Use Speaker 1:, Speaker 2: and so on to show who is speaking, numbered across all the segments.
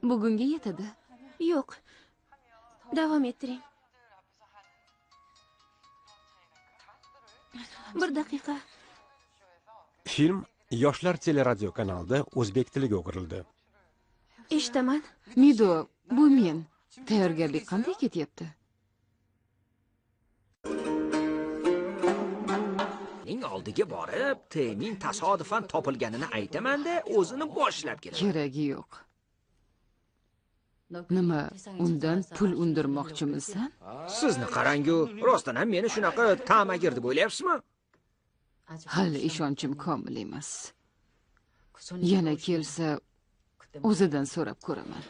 Speaker 1: Bugunga yetadi.
Speaker 2: Yo'q. Davom ettiring. Bir daqiqa.
Speaker 3: Film Yoshlar teleradio kanalida o'zbek tiliga o'girildi.
Speaker 2: Eshitaman.
Speaker 1: Mido, bu men. Tayyorgarlik qanday ketyapti?
Speaker 4: Ning oldiga borib, Tning tasodifan topilganini aytaman-da, o'zini boshlab keladi.
Speaker 1: Keragi yo'q. Nima, undan pul undirmoqchimisan?
Speaker 4: Sizni qarang-ku, rostdan ham meni shunaqa ta'magir deb o'ylayapsizmi?
Speaker 1: Hali ishonchim komil emas. Yana kelsa, o'zidan so'rab ko'raman.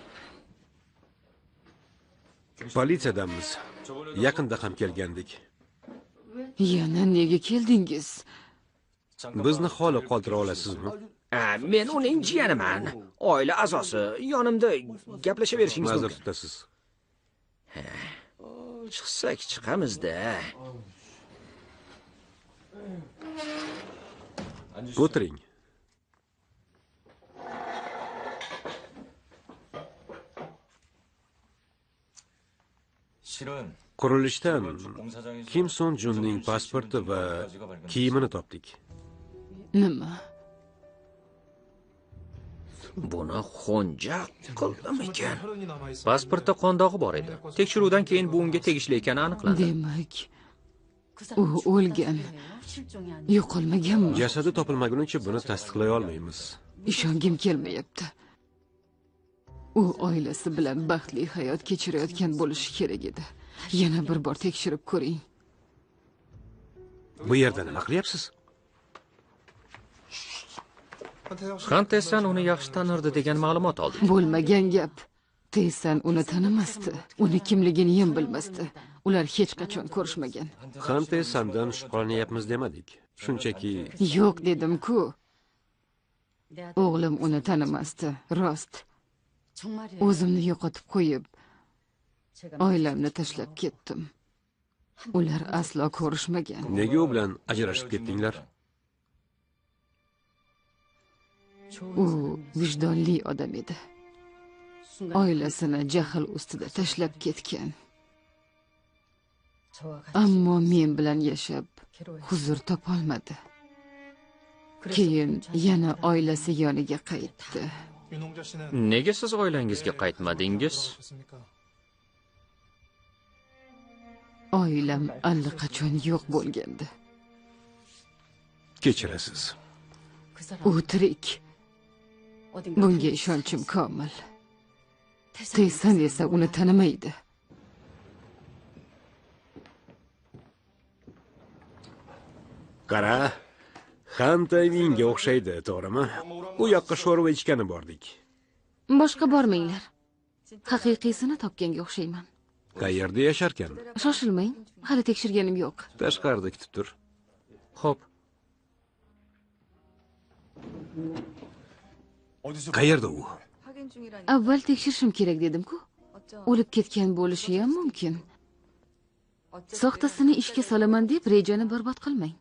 Speaker 3: Politsiyadanmiz. Yaqinda ham kelgandik.
Speaker 1: Yana nega keldingiz?
Speaker 3: Bizni xoli qoldira olasizmi?
Speaker 4: Men uning jiyaniman. Oila a'zosi. Yonimda gaplashaverishingiz
Speaker 3: Ma'zur
Speaker 4: mumkin.
Speaker 3: tutasiz.
Speaker 4: Chiqsak chiqamiz-da.
Speaker 3: O'tiring. Qurilishdan Kim Son Junning pasporti va kiyimini topdik.
Speaker 1: Nima?
Speaker 4: Buni xo'nja qildimikan? Pasportda qon dog'i bor edi. Tekshiruvdan keyin bu unga tegishli ekani aniqlandi.
Speaker 1: Demak, u o'lgan. Yo'qolmaganmi?
Speaker 3: Jasadi topilmagunicha buni tasdiqlay olmaymiz.
Speaker 1: Ishongim kelmayapti. U oilasi bilan baxtli hayot kechirayotgan bo'lishi kerak edi. Yana bir bor tekshirib ko'ring.
Speaker 3: Bu yerda nima qilyapsiz?
Speaker 4: Xantesan uni yaxshi tanirdi degan ma'lumot oldik.
Speaker 1: Bo'lmagan gap. Teysan uni tanimasdi. Uni kimligini ham bilmasdi. Ular hech qachon ko'rishmagan.
Speaker 3: Xante sandan shubhalanyapmiz demadik. Shunchaki
Speaker 1: Yo'q dedim-ku. O'g'lim uni tanimasdi, rost. O'zimni yo'qotib qo'yib, oilamni tashlab ketdim. Ular aslo ko'rishmagan.
Speaker 3: nega u bilan ajrashib ketdinglar?
Speaker 1: U vijdonli odam edi. Oilasini jahl ustida tashlab ketgan. Ammo men bilan yashab huzur topolmadi. Keyin yana oilasi yoniga qaytdi.
Speaker 4: Nega siz oilangizga qaytmadingiz?
Speaker 1: Oilam allaqachon yo'q bo'lgandi.
Speaker 3: Kechirasiz.
Speaker 1: U tirik. Bunga ishonchim komil. Teysan esa uni tanimaydi.
Speaker 3: Qara, Xante menga o'xshaydi, to'g'rimi? U yoqqa sho'rva ichgani bordik.
Speaker 1: Boshqa bormanglar. Haqiqiysini topganga o'xshayman.
Speaker 3: Qayerda yasharkan?
Speaker 1: Shoshilmang, hali tekshirganim yo'q.
Speaker 3: Tashqarida kutib tur.
Speaker 4: Xo'p,
Speaker 3: Qayerda u?
Speaker 1: Avval tekshirishim kerak dedim-ku. O'lib ketgan bo'lishi ham mumkin. Soxtasini ishga solaman deb rejani barbod qilmang.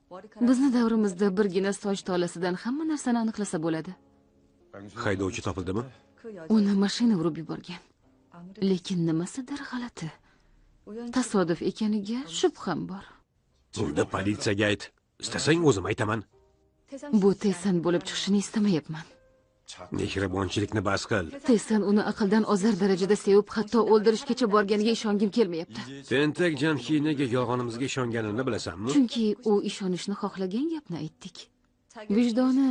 Speaker 1: Bizni davrimizda birgina soch tolasidan hamma narsani aniqlasa bo'ladi.
Speaker 3: Haydovchi topildimi?
Speaker 1: Uni mashina urib yuborgan. Lekin nimasidir g'alati. Tasodif ekaniga shubham bor.
Speaker 3: Unda politsiyaga ayt. Istasang o'zim aytaman.
Speaker 1: Bu Teysan bo'lib chiqishini istamayapman.
Speaker 3: Mehribonchilikni bas qil.
Speaker 1: Teysan uni aqldan ozar darajada sevib, hatto o'ldirishgacha borganiga ishongim kelmayapti.
Speaker 3: Tentak Janhi nega yolg'onimizga ishonganini bilasanmi?
Speaker 1: Chunki u ishonishni xohlagan gapni aytdik. Vijdoni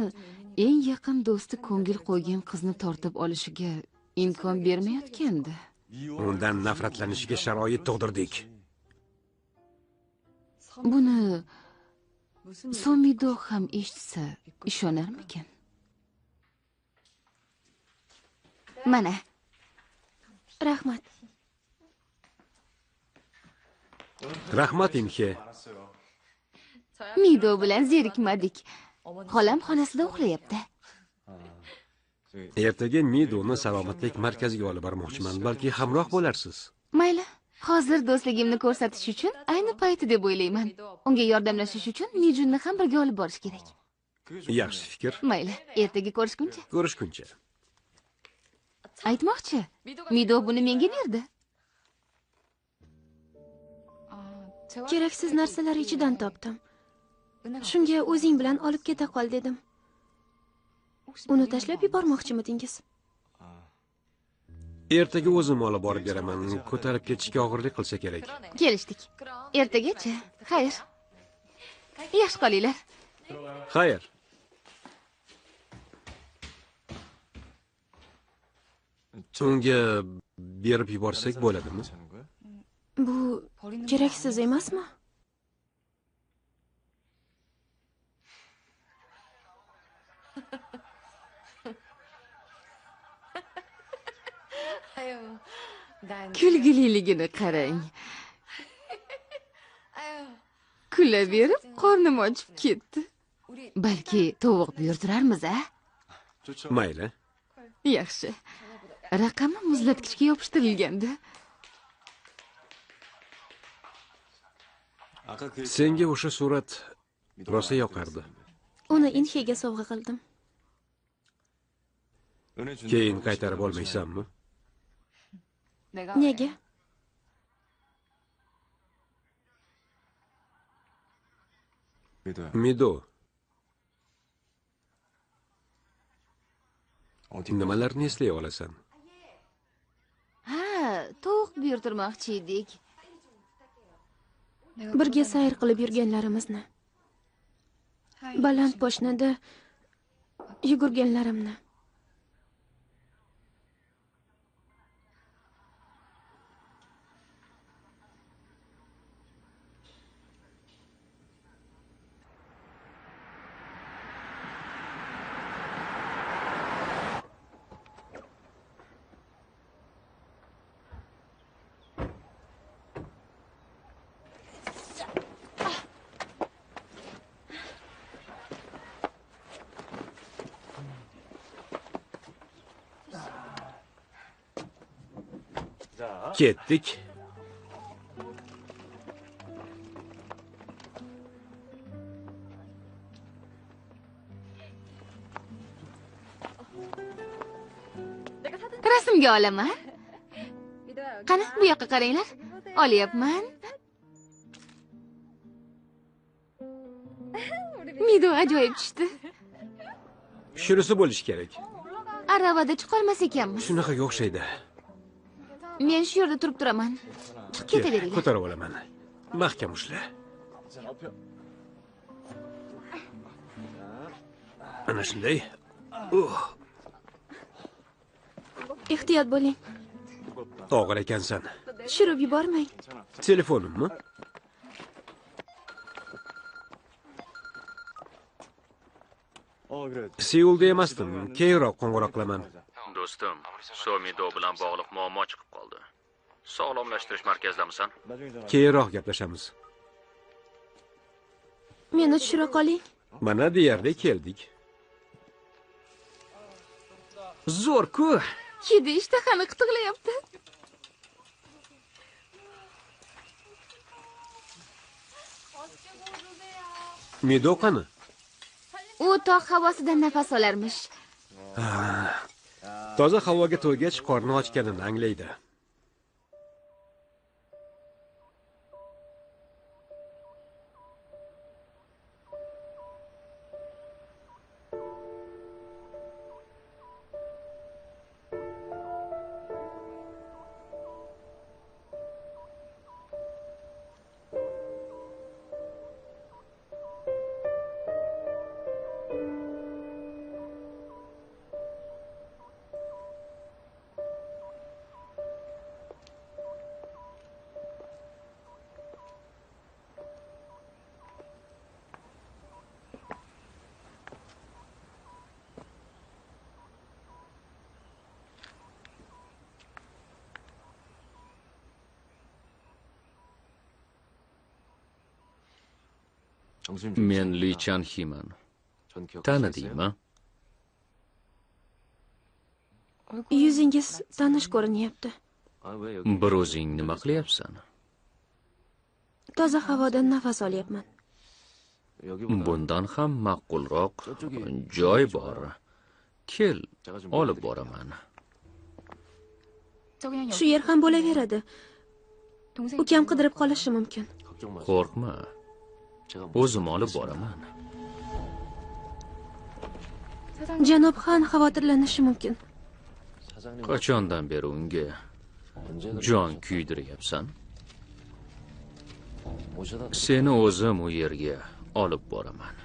Speaker 1: eng yaqin do'sti ko'ngil qo'ygan qizni tortib olishiga imkon bermayotgandi.
Speaker 3: Undan nafratlanishiga sharoit tug'dirdik.
Speaker 1: Buni Somido ham eshitsa ishonarmikan?
Speaker 2: Mana. Rahmat.
Speaker 3: Rahmat Imhe.
Speaker 2: Mido bilan zerikmadik. Xolam xonasida uxlayapti.
Speaker 3: Ertaga Midoni salomatlik markaziga olib bormoqchiman. Balki hamroh bo'larsiz.
Speaker 2: Mayli. Hozir do'stligimni ko'rsatish uchun ayni payti deb o'ylayman. Unga yordamlashish uchun Mijunni ham birga olib borish kerak.
Speaker 3: Yaxshi fikr.
Speaker 2: Mayli, ertaga ko'rishguncha.
Speaker 3: Ko'rishguncha.
Speaker 2: Aytmoqchi, Mido buni menga berdi.
Speaker 5: Keraksiz narsalar ichidan topdim. Shunga o'zing bilan olib keta qol dedim. Uni tashlab yubormoqchimidingiz?
Speaker 3: Ertaga o'zim olib borib beraman. Ko'tarib ketishga og'irlik qilsa kerak.
Speaker 2: Kelishdik. Ertagacha. Xayr. Yaxshi qolinglar.
Speaker 3: Xayr. Unga berib yuborsak bo'ladimi?
Speaker 5: Bu keraksiz emasmi?
Speaker 1: Kulgililigini qarang. Kulaverib qornim ochib ketdi. Balki tovuq buyurtirarmiz, a?
Speaker 3: Mayli.
Speaker 1: Yaxshi. Raqami muzlatgichga yopishtirilgandi.
Speaker 3: Senga o'sha surat rosa yoqardi.
Speaker 5: Uni Inxiga sovg'a qildim.
Speaker 3: Keyin qaytarib olmaysanmi?
Speaker 5: Nega?
Speaker 3: Mido. Nimalarni eslay olasan?
Speaker 2: Ha, tovuq buyurtirmoqchi edik.
Speaker 5: Birga sayr qilib yurganlarimizni. Baland poshnada yugurganlarimni.
Speaker 3: Ketdik.
Speaker 2: Rasmga olaman. Qani, bu yoqqa qaranglar. Olyapman. Mido ajoyib tushdi.
Speaker 3: Shunisi bo'lishi kerak.
Speaker 2: Aravada chiqolmas ekanmiz.
Speaker 3: Shunaqaga o'xshaydi.
Speaker 2: Men shu yerda turib turaman. Chiqib ketaveringlar.
Speaker 3: Ko'tarib olaman. Mahkam ushla. Ana shunday.
Speaker 5: Ehtiyot bo'ling.
Speaker 3: Og'ir ekansan.
Speaker 5: Tushirib yubormang.
Speaker 3: Telefonimmi? Seulda emasdim. Keyinroq qo'ng'iroq qilaman.
Speaker 4: Do'stim, Somido bilan bog'liq muammo chiqib qoldi. Sog'lomlashtirish markazidamisan?
Speaker 3: Keyinroq gaplashamiz.
Speaker 5: Meni tushira qoling.
Speaker 3: Mana deyarli keldik.
Speaker 4: Zo'r-ku.
Speaker 2: Hidi ishtahani qitiqlayapti.
Speaker 3: Mido qani?
Speaker 2: U tog' havosidan nafas olarmish.
Speaker 3: Toza havoga to'ygach qorni ochganini anglaydi.
Speaker 4: Men Li Chanximan. Tanidingmi?
Speaker 5: Yuzingiz tanish ko'rinyapti.
Speaker 4: Bir o'zing nima qilyapsan?
Speaker 5: Toza havodan nafas olyapman.
Speaker 4: Bundan ham ma'qulroq joy bor. Kel, olib boraman.
Speaker 5: Shu yer ham bo'laveradi. Ukam qidirib qolishi mumkin.
Speaker 4: Qo'rqma. O'zim olib boraman.
Speaker 5: Janob Xan xavotirlanishi mumkin.
Speaker 4: Qachondan beri unga jon kuydiryapsan? Seni o'zim u yerga olib boraman.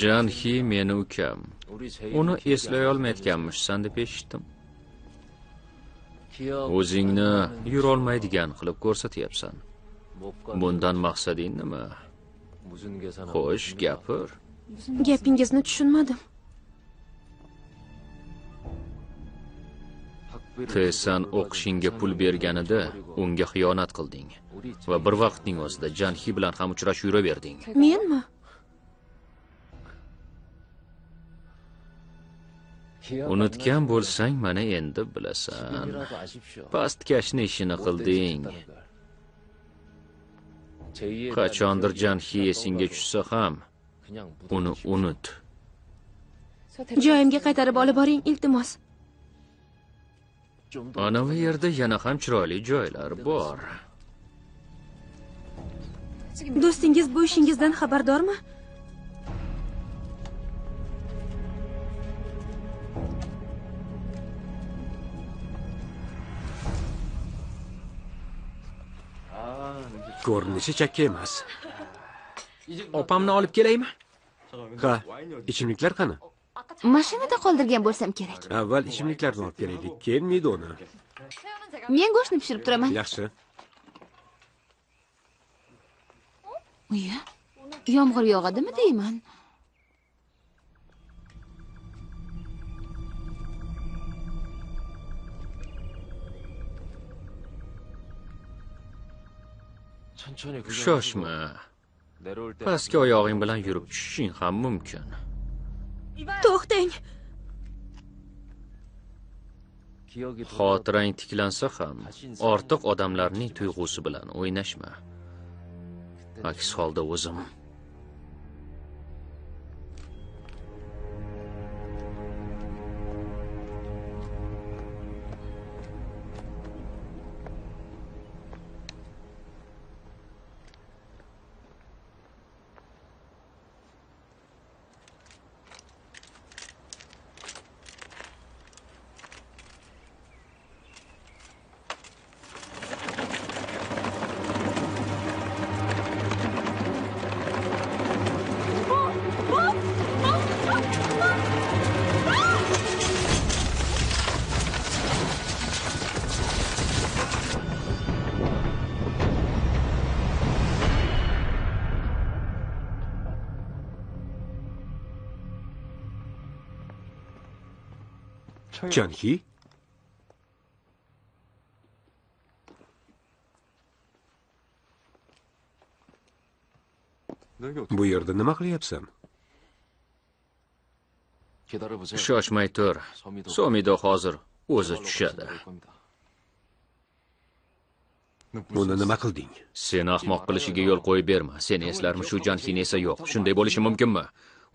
Speaker 4: Janhi meni ukam. Uni eslay olmayotganmishsan deb eshitdim. O'zingni yura olmaydigan qilib ko'rsatyapsan. Bundan maqsading nima? Xo'sh, gapir.
Speaker 5: Gapingizni tushunmadim.
Speaker 4: Sen o'qishingga pul berganida unga xiyonat qilding va bir vaqtning o'zida Janhi bilan ham uchrashib yuraverding.
Speaker 5: Menmi?
Speaker 4: Unutgan bo'lsang, mana endi bilasan. Pastkashni ishini qilding. Qachondir Janhi esingga tushsa ham, uni unut.
Speaker 5: Joyimga qaytarib olib boring, iltimos.
Speaker 4: Ana bu yerda yana ham chiroyli joylar bor.
Speaker 5: Do'stingiz bu ishingizdan xabardormi?
Speaker 3: Ko'rinishi chakka emas.
Speaker 4: Opamni olib kelaymi?
Speaker 3: Ha, ichimliklar qani?
Speaker 2: Mashinada qoldirgan bo'lsam kerak.
Speaker 3: Avval ichimliklarni olib kelaylik, keyin midoni.
Speaker 2: Men go'shtni pishirib turaman.
Speaker 3: Yaxshi.
Speaker 1: Uya, yomg'ir yog'adimi deyman?
Speaker 4: Shoshma. Pastga oyog'ing bilan yurib tushishing ham mumkin.
Speaker 5: To'xtang.
Speaker 4: Xotirang tiklansa ham ortiq odamlarning tuyg'usi bilan o'ynashma. Aks holda o'zim
Speaker 3: Janhi? Bu yerda nima qilyapsan?
Speaker 4: shoshmay tur. Somido hozir o'zi tushadi.
Speaker 3: Buni nima qilding?
Speaker 4: Seni ahmoq qilishiga yo'l qo'yib berma. Seni eslarmi shu Janhini esa yo'q. Shunday bo'lishi mumkinmi?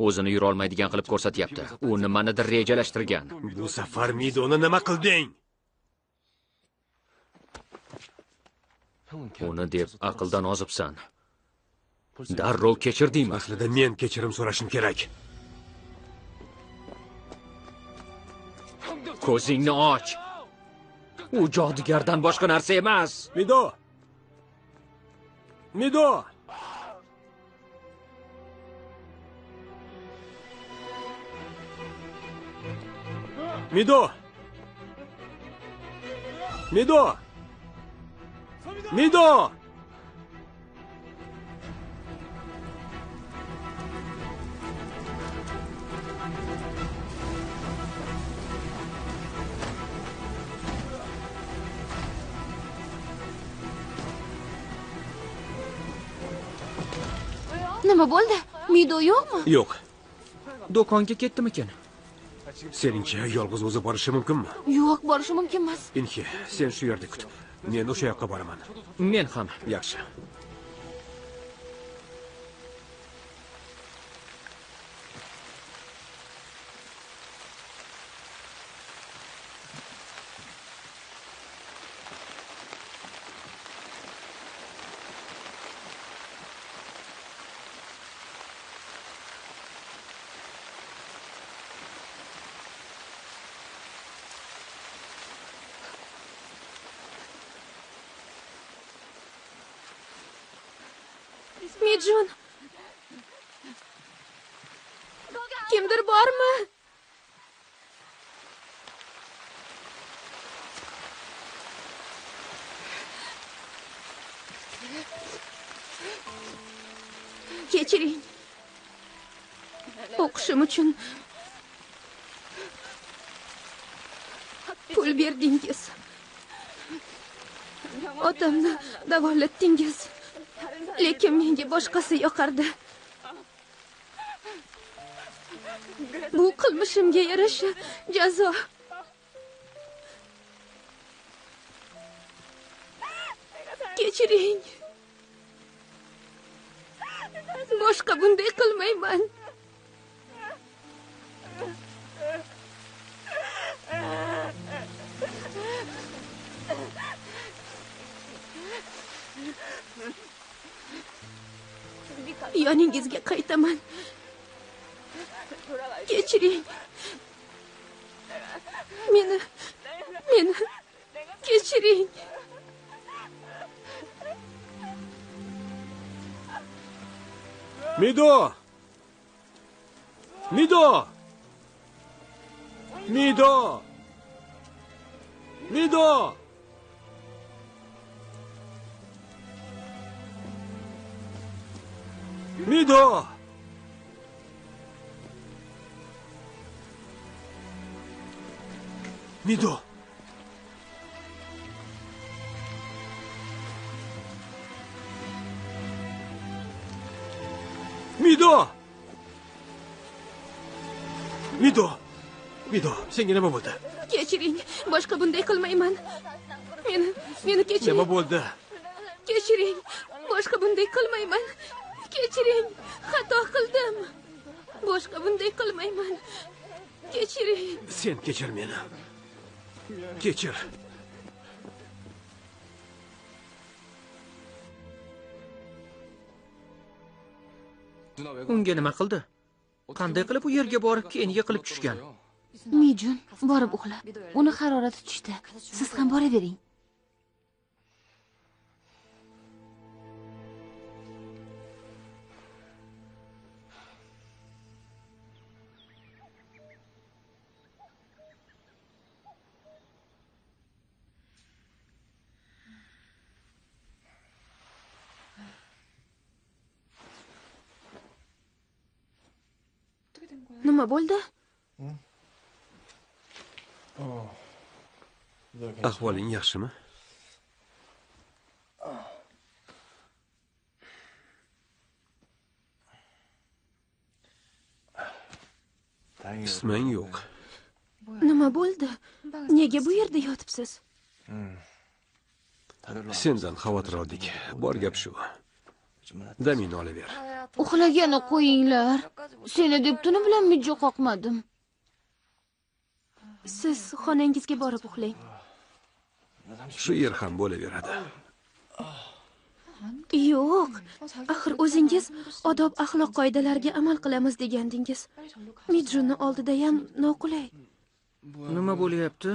Speaker 4: O'zini yura olmaydigan qilib ko'rsatyapti. U nimanidir rejalashtirgan.
Speaker 3: Bu safar midoni nima qilding?
Speaker 4: Uni deb aqldan ozibsan. Darrov kechirdingmi?
Speaker 3: Aslida men kechirim so'rashim kerak.
Speaker 4: Ko'zingni och. U jodugardan boshqa narsa emas.
Speaker 3: Mido! Mido! Mido! Mido! Mido!
Speaker 1: Nima bo'ldi? Mido yo'qmi?
Speaker 3: Yo'q.
Speaker 4: Do'konga ketdimikan?
Speaker 3: Seningcha yolg'iz o'zi borishi mumkinmi?
Speaker 1: Yo'q, borishi mumkin emas.
Speaker 3: Inki, sen shu yerda kut. Men o'sha yoqqa boraman.
Speaker 4: Men ham.
Speaker 3: Yaxshi.
Speaker 5: Midjon. Kimdir bormi? Kechiring. O'qishim uchun pul berdingiz. Otamni davolatdingiz. Lekin menga boshqasi yoqardi. Bu qilmishimga yarasha jazo. Kechiring. Boshqa bunday qilmayman. Yoningizga qaytaman. Kechiring. Meni kechiring.
Speaker 3: Mido! Mido! Mido! Mido! Mido! Mido! Mido! Mido! Mido, senga nima bo'ldi?
Speaker 5: Kechiring. Boshqa bunday qilmayman. Meni kechiring.
Speaker 3: Nima bo'ldi?
Speaker 5: Kechiring. Boshqa bunday qilmayman. Kechiring. Xato qildim. Boshqa bunday qilmayman. Kechiring.
Speaker 3: Sen kechir meni. Kechir.
Speaker 4: Unga nima qildi? Qanday qilib u yerga borib keyin yiqilib tushgan?
Speaker 1: Mijun, borib uxla. Uni harorati tushdi. Siz ham boravering.
Speaker 5: Nima bo'ldi?
Speaker 3: Ahvoling yaxshimi? Ismang yo'q.
Speaker 5: Nima bo'ldi? Nega bu yerda yotibsiz?
Speaker 3: Sendan xavotir oldik. Bor gap shu. Damingni olaver.
Speaker 1: Uxlagani qo'yinglar. Seni deb tuni bilan mijja qoqmadim.
Speaker 5: Siz xonangizga borib uxlang.
Speaker 3: Shu yer ham bo'laveradi.
Speaker 5: Yo'q. Axir o'zingiz odob axloq qoidalariga amal qilamiz degandingiz. Mijunni oldida ham noqulay.
Speaker 4: Nima bo'lyapti?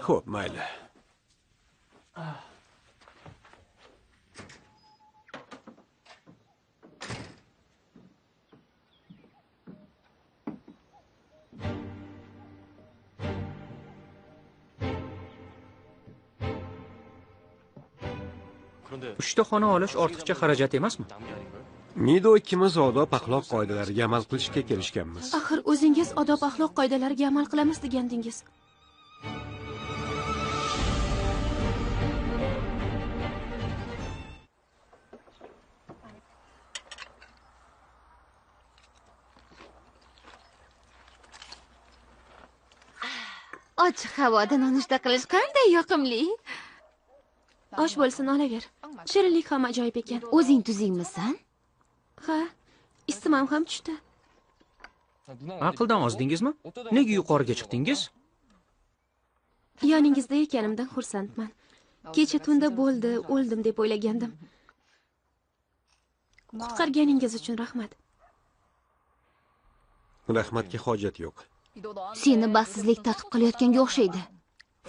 Speaker 3: Xo'p, mayli.
Speaker 4: Uchta xona olish ortiqcha xarajat emasmi?
Speaker 3: Mido ikkimiz odob axloq qoidalariga amal qilishga kelishganmiz.
Speaker 5: Axir o'zingiz odob axloq qoidalariga amal qilamiz degandingiz.
Speaker 2: Ochiq havoda nonushta qilish qanday yoqimli.
Speaker 5: Osh bo'lsin, olaver. Shirinlik ham ajoyib ekan.
Speaker 2: O'zing tuzingmisan?
Speaker 5: Ha, istimam ham tushdi.
Speaker 4: Aqldan ozdingizmi? Nega yuqoriga chiqdingiz?
Speaker 5: Yoningizda ekanimdan xursandman. Kecha tunda bo'ldi, o'ldim deb o'ylagandim. Qutqarganingiz uchun rahmat.
Speaker 3: Rahmatga hojat yo'q.
Speaker 2: Seni baxtsizlik ta'qib qilayotganga o'xshaydi.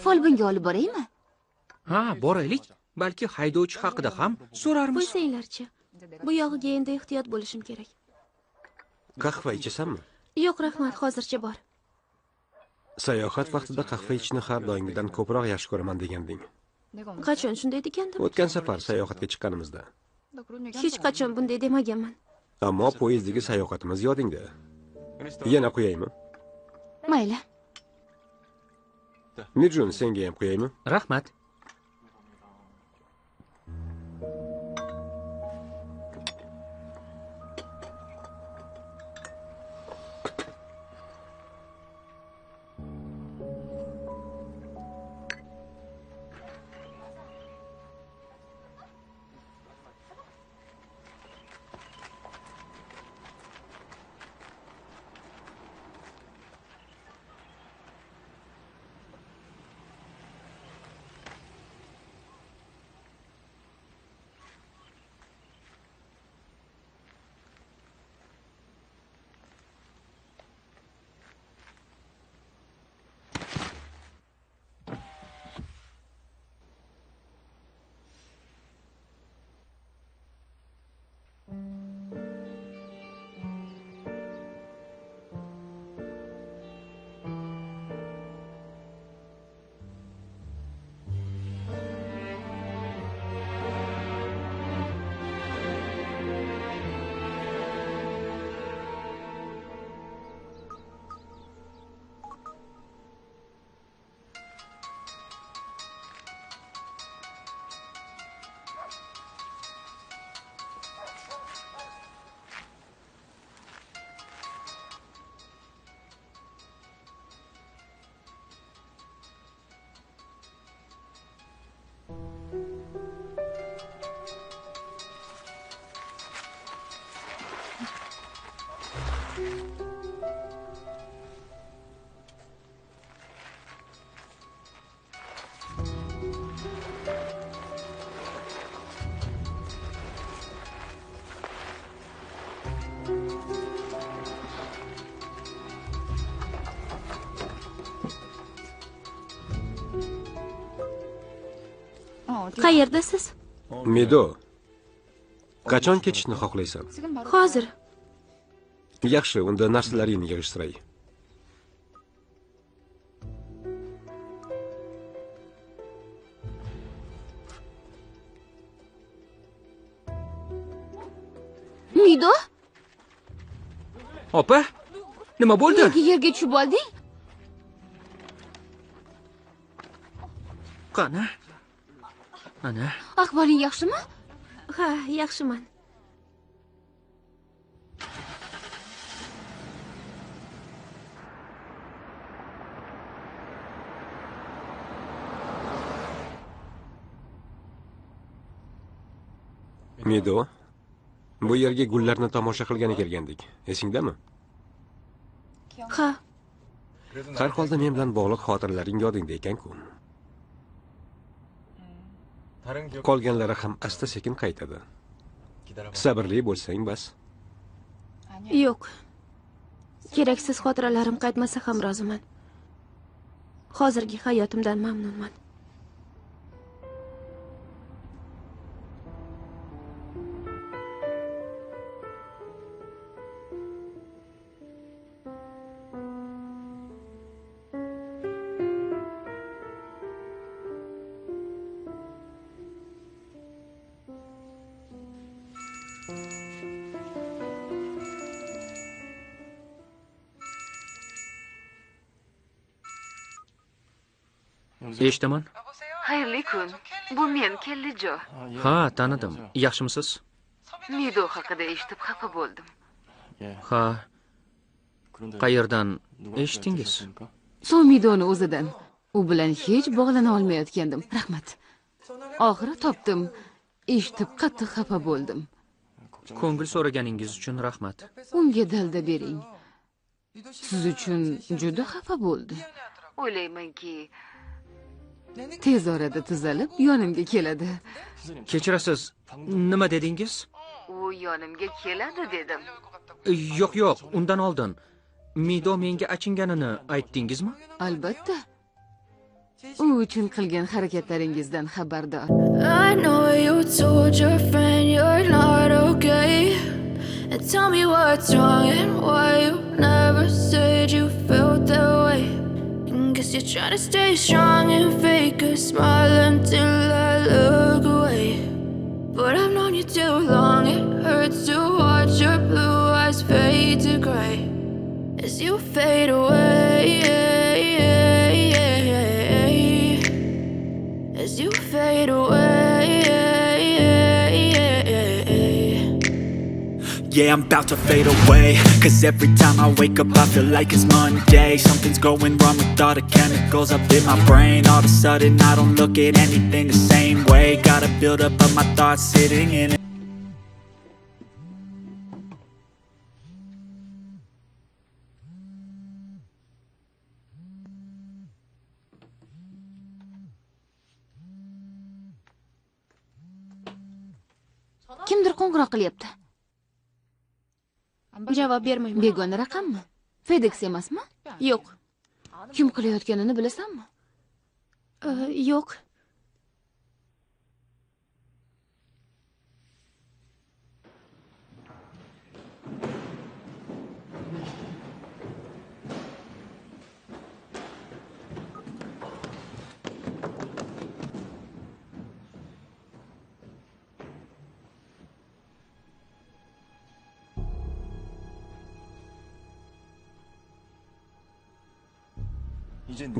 Speaker 2: Folbinga olib boraymi?
Speaker 4: Ha, boraylik. Balki haydovchi haqida ham so'rarmiz.
Speaker 5: Qo'ysanglarchi. Bu yog'iga endi ehtiyot bo'lishim kerak.
Speaker 3: Qahva ichasanmi?
Speaker 5: Yo'q, rahmat, hozircha bor.
Speaker 3: Sayohat vaqtida qahva ichishni har doimgidan ko'proq yaxshi ko'raman deganding.
Speaker 5: Qachon shunday degandim?
Speaker 3: O'tgan safar sayohatga chiqqanimizda.
Speaker 5: Hech qachon bunday demaganman.
Speaker 3: Ammo poyezddagi sayohatimiz yodingda. Yana qo'yaymi?
Speaker 2: Mayli.
Speaker 3: Nijun, senga ham qo'yaymi?
Speaker 4: Rahmat.
Speaker 5: Qayerdasiz?
Speaker 3: Mido. Qachon ketishni xohlaysan?
Speaker 5: Hozir.
Speaker 3: Yaxshi, unda narsalaringni yig'ishtiray.
Speaker 2: Mido?
Speaker 4: Opa, nima bo'ldi?
Speaker 2: Nega yerga tushib olding?
Speaker 4: Qani? Ana.
Speaker 2: Ahvoling yaxshimi?
Speaker 5: Ha, yaxshiman.
Speaker 3: Mido, bu yerga gullarni tomosha qilgani kelgandik. Esingdami?
Speaker 5: Ha,
Speaker 3: Har holda men bilan bog'liq xotiralaring yodingda ekan-ku. Qolganlari ham asta-sekin qaytadi. Sabrli bo'lsang bas.
Speaker 5: yo'q. Keraksiz xotiralarim qaytmasa ham roziman. Hozirgi hayotimdan mamnunman.
Speaker 4: Eshitaman.
Speaker 1: Xayrli kun. Bu men, Kellijo.
Speaker 4: Ha, tanidim. Yaxshimisiz?
Speaker 1: Mido haqida eshitib xafa bo'ldim.
Speaker 4: Ha. Qayerdan eshitdingiz?
Speaker 1: Somidoni o'zidan. U bilan hech bog'lana olmayotgandim. Rahmat. Oxiri topdim. Eshitib qattiq xafa bo'ldim.
Speaker 4: Ko'ngil so'raganingiz uchun rahmat.
Speaker 1: Unga dalda bering. Siz uchun juda xafa bo'ldi. O'ylaymanki, tez orada tuzalib yonimga keladi.
Speaker 4: Kechirasiz, nima dedingiz?
Speaker 1: U yonimga keladi dedim.
Speaker 4: Yo'q, undan oldin. Mido menga achinganini aytdingizmi?
Speaker 1: Albatta. U uchun qilgan harakatlaringizdan xabardor.
Speaker 6: I know you told your friend you're not okay. And tell me what's wrong and why you never said you felt that way. And guess you're trying to stay strong and fake a smile until I look away. But I've known you too long, it hurts to watch your blue eyes fade to gray as you fade away. As you fade away.
Speaker 7: Yeah, I'm about to fade away. Cause every time I wake up I feel like it's Monday. Something's going wrong with all the chemicals up in my brain. All of a sudden I don't look at anything the same way. Gotta build up of my thoughts sitting in it.
Speaker 1: Kimdir qo'ng'iroq qilyapti.
Speaker 5: Javob bermayman.
Speaker 1: Begona raqammi? FedEx emasmi?
Speaker 5: Yo'q.
Speaker 1: Kim qilayotganini bilasanmi?
Speaker 5: Yo'q.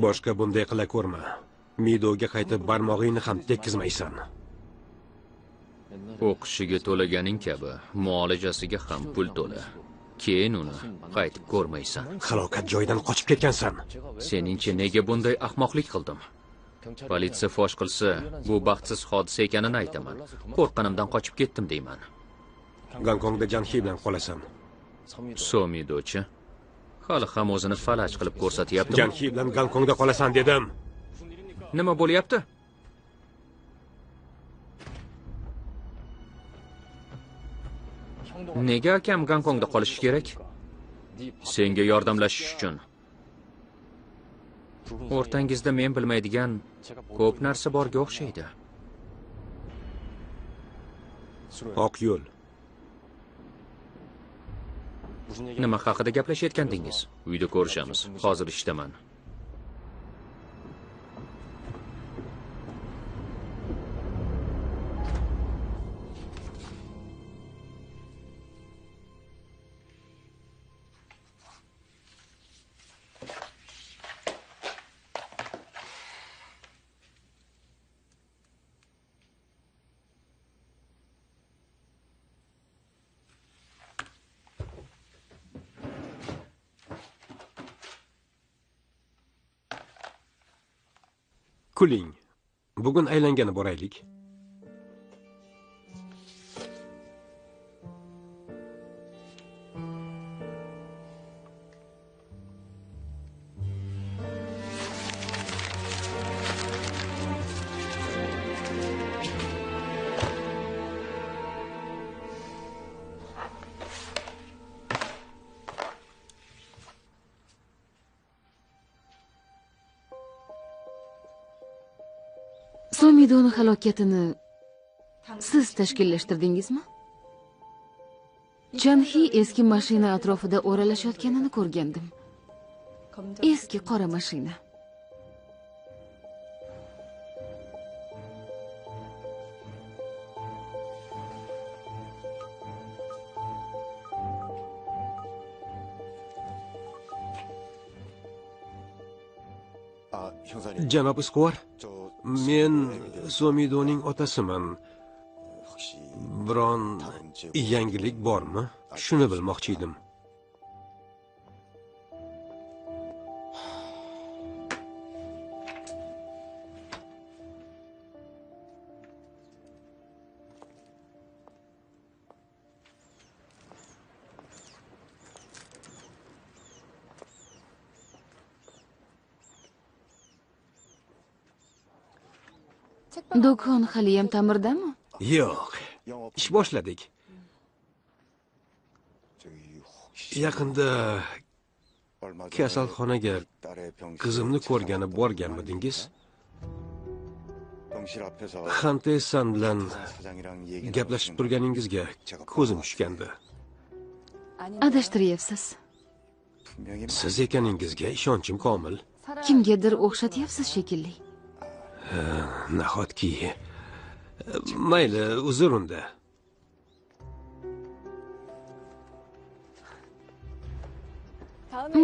Speaker 3: Boshqa bunday qila ko'rma. Midoga qaytib barmog'ingni ham tekkizmaysan.
Speaker 4: O'qishiga to'laganing kabi muolajasiga ham pul to'la. Keyin uni qaytib ko'rmaysan.
Speaker 3: Halokat joyidan qochib ketgansan.
Speaker 4: Seningcha nega bunday ahmoqlik qildim? Politsiya fosh qilsa, bu baxtsiz hodisa ekanini aytaman. Qo'rqqanimdan qochib ketdim deyman.
Speaker 3: Gonkongda Janhi bilan qolasan.
Speaker 4: Somidochi hali ham o'zini falaj qilib ko'rsatyapti.
Speaker 3: Janhi bilan Gonkongda qolasan dedim.
Speaker 4: Nima bo'lyapti? Nega akam Gonkongda qolishi kerak? Senga yordamlashish uchun. O'rtangizda men bilmaydigan ko'p narsa borga o'xshaydi.
Speaker 3: Oq yo'l.
Speaker 4: Nima haqida gaplashayotgandingiz? Uyda ko'rishamiz. Hozir ishdaman.
Speaker 3: Kuling. Bugun aylangani boraylik.
Speaker 1: Somidoni halokatini siz tashkillashtirdingizmi? Janhi eski mashina atrofida o'ralashayotganini ko'rgandim. Eski qora mashina.
Speaker 3: Janob Isquvor, men Somidoning otasiman. Biron yangilik bormi? Shuni bilmoqchi edim.
Speaker 1: Do'kon haliyam ta'mirdami?
Speaker 3: Yo'q. Ish boshladik. Yaqinda kasalxonaga qizimni ko'rgani borganmidingiz? Xantesan bilan gaplashib turganingizga ko'zim tushgandi.
Speaker 1: Adashtiryapsiz.
Speaker 3: Siz ekaningizga ishonchim komil.
Speaker 1: Kimgadir o'xshatyapsiz shekilli.
Speaker 3: Nahotki. Mayli, uzr unda.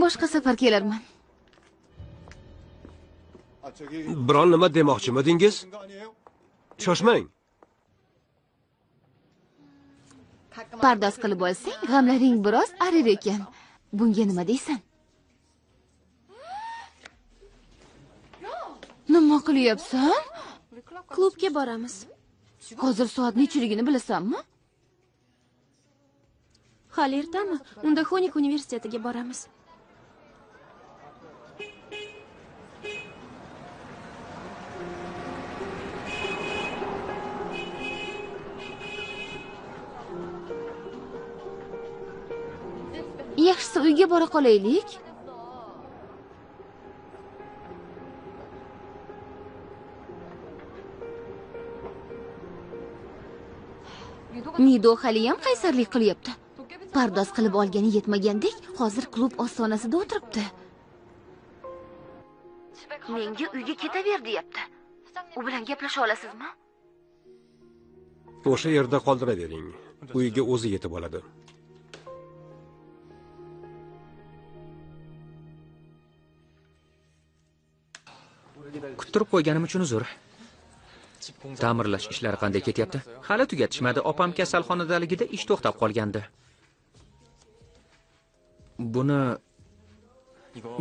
Speaker 1: Boshqa safar kelarman.
Speaker 3: Biron nima demoqchimidingiz? Shoshmang.
Speaker 1: Pardoz qilib olsang, g'amlaring biroz arir ekan. Bunga nima deysan? Nima qilyapsan?
Speaker 5: Klubga boramiz.
Speaker 1: Hozir soat nechiligini bilasanmi?
Speaker 5: Hali ertami? Unda Xonik universitetiga boramiz.
Speaker 1: Yaxshisi uyga bora qolaylik. Nido haliyam qaysarlik qilyapti. Pardoz qilib olgani yetmagandek, hozir klub ostonasida o'tiribdi. Menga uyga ketaver deyapti. U bilan gaplasha olasizmi?
Speaker 3: O'sha yerda qoldiravering. Uyga o'zi yetib oladi.
Speaker 4: Kuttirib qo'yganim uchun uzr. Ta'mirlash ishlari qanday ketyapti? Hali tugatishmadi. Opam kasalxonadaligida ish to'xtab qolgandi. Buni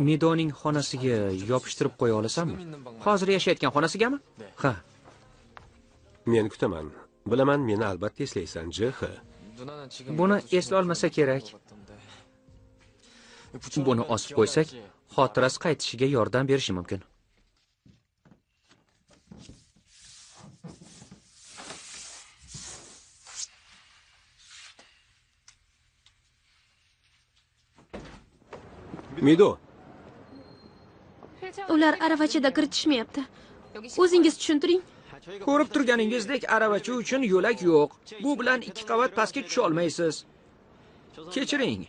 Speaker 4: Midoning xonasiga yopishtirib qo'ya olasanmi? Hozir yashayotgan xonasigami? Ha.
Speaker 3: Men kutaman. Bilaman, meni albatta eslaysan, JH.
Speaker 4: Buni esla olmasa kerak. Buni osib qo'ysak, xotirasi qaytishiga yordam berishi mumkin.
Speaker 3: Mido,
Speaker 5: Ular aravachada kiritishmayapti. O'zingiz tushuntiring.
Speaker 4: Ko'rib turganingizdek, aravacha uchun yo'lak yo'q. Bu bilan 2 qavat pastga tusha olmaysiz. Kechiring.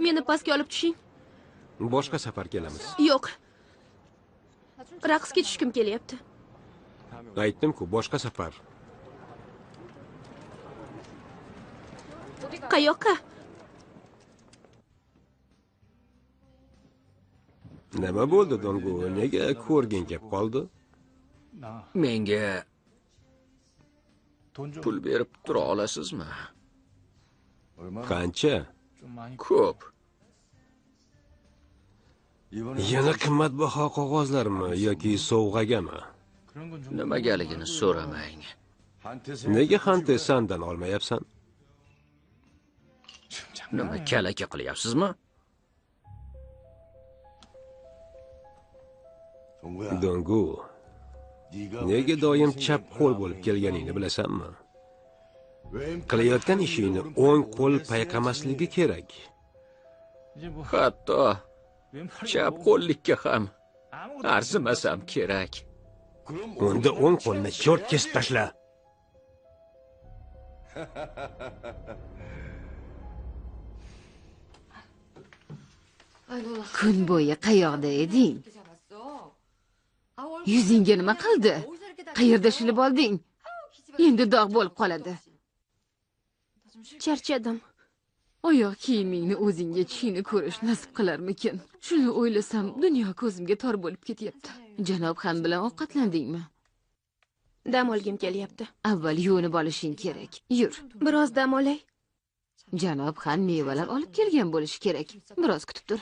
Speaker 5: Meni pastga olib tushing.
Speaker 3: boshqa safar kelamiz.
Speaker 5: Yo'q. Raqsga tushkim kelyapti.
Speaker 3: Aytdim-ku, boshqa safar.
Speaker 5: Qayoqqa?
Speaker 3: Nima bo'ldi, Dongu? Nega ko'rgin gap qoldi?
Speaker 4: Menga pul berib tura olasizmi?
Speaker 3: Qancha?
Speaker 4: Ko'p.
Speaker 3: Yana qimmatbaho qog'ozlarmi yoki sovg'agami?
Speaker 4: Nimagaligini so'ramang.
Speaker 3: Nega Xantesandan olmayapsan?
Speaker 4: Nima kalaka qilyapsizmi?
Speaker 3: Dongu, nega doim chap qo'l bo'lib kelganingni bilasanmi? Qilayotgan ishingni o'ng qo'l payqamasligi kerak.
Speaker 4: Hatto chap qo'llikka ham arzimasam kerak.
Speaker 3: Unda o'ng qo'lni cho'rt kesib tashla.
Speaker 1: Kun bo'yi qayoqda eding? Yuzingga nima qildi? Qayerda shilib olding? Endi dog' bo'lib qoladi.
Speaker 5: Charchadim.
Speaker 1: Oyoq kiyimingni o'zingga chini ko'rish nasib qilarmikin? Shuni o'ylasam, dunyo ko'zimga tor bo'lib ketyapti. Janob Xan bilan ovqatlandingmi?
Speaker 5: Dam olgim kelyapti.
Speaker 1: Avval yuvinib olishing kerak. Yur.
Speaker 5: Biroz dam olay.
Speaker 1: Janob Xan mevalar olib kelgan bo'lishi kerak. Biroz kutib tur.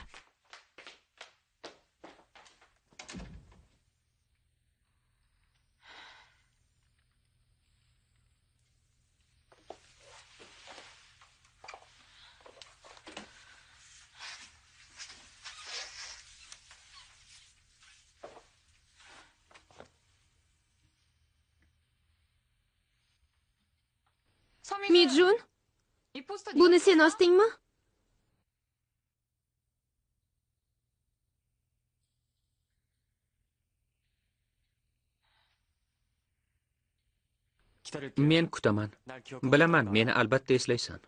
Speaker 5: Mijun, buni sen osdingmi?
Speaker 4: Men kutaman. Bilaman, meni albatta eslaysan.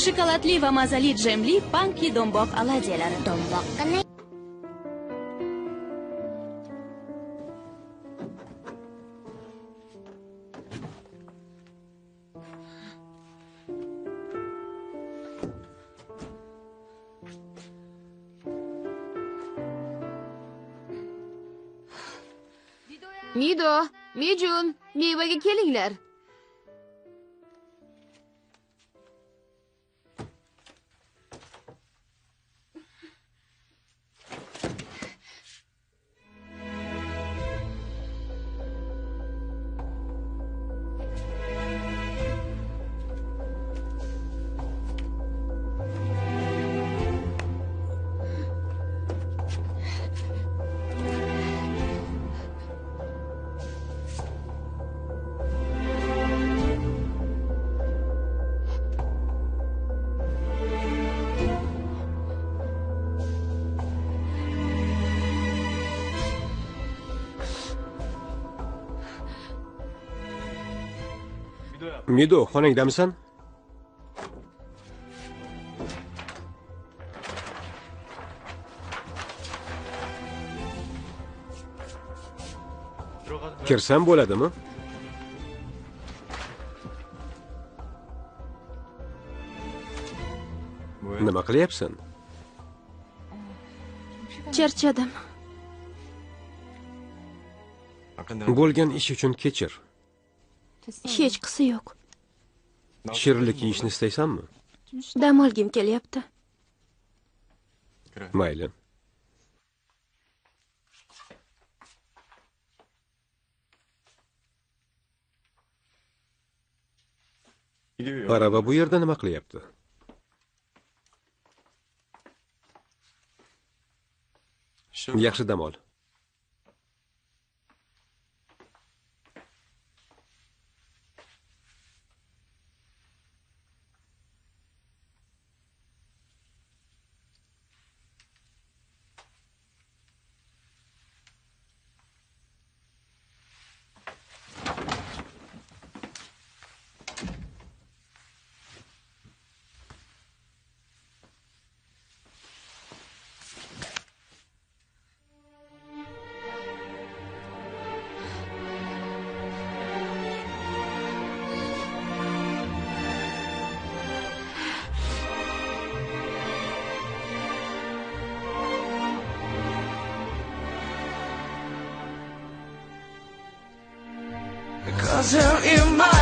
Speaker 8: Shokoladli va mazali djemli panki do'mboq oladiyalari.
Speaker 2: Mido, Mijun, mevaga kelinglar.
Speaker 3: Mido, xonangdamisan? Kirsam bo'ladimi? Nima qilyapsan?
Speaker 5: Charchadim.
Speaker 3: Bo'lgan ish uchun kechir.
Speaker 5: Hech qisi yo'q.
Speaker 3: Shirinlik yeyishni istaysanmi?
Speaker 5: Dam olgim kelyapti.
Speaker 3: Mayli. Araba bu yerda nima qilyapti? Yaxshi dam ol.
Speaker 6: Cause you're in my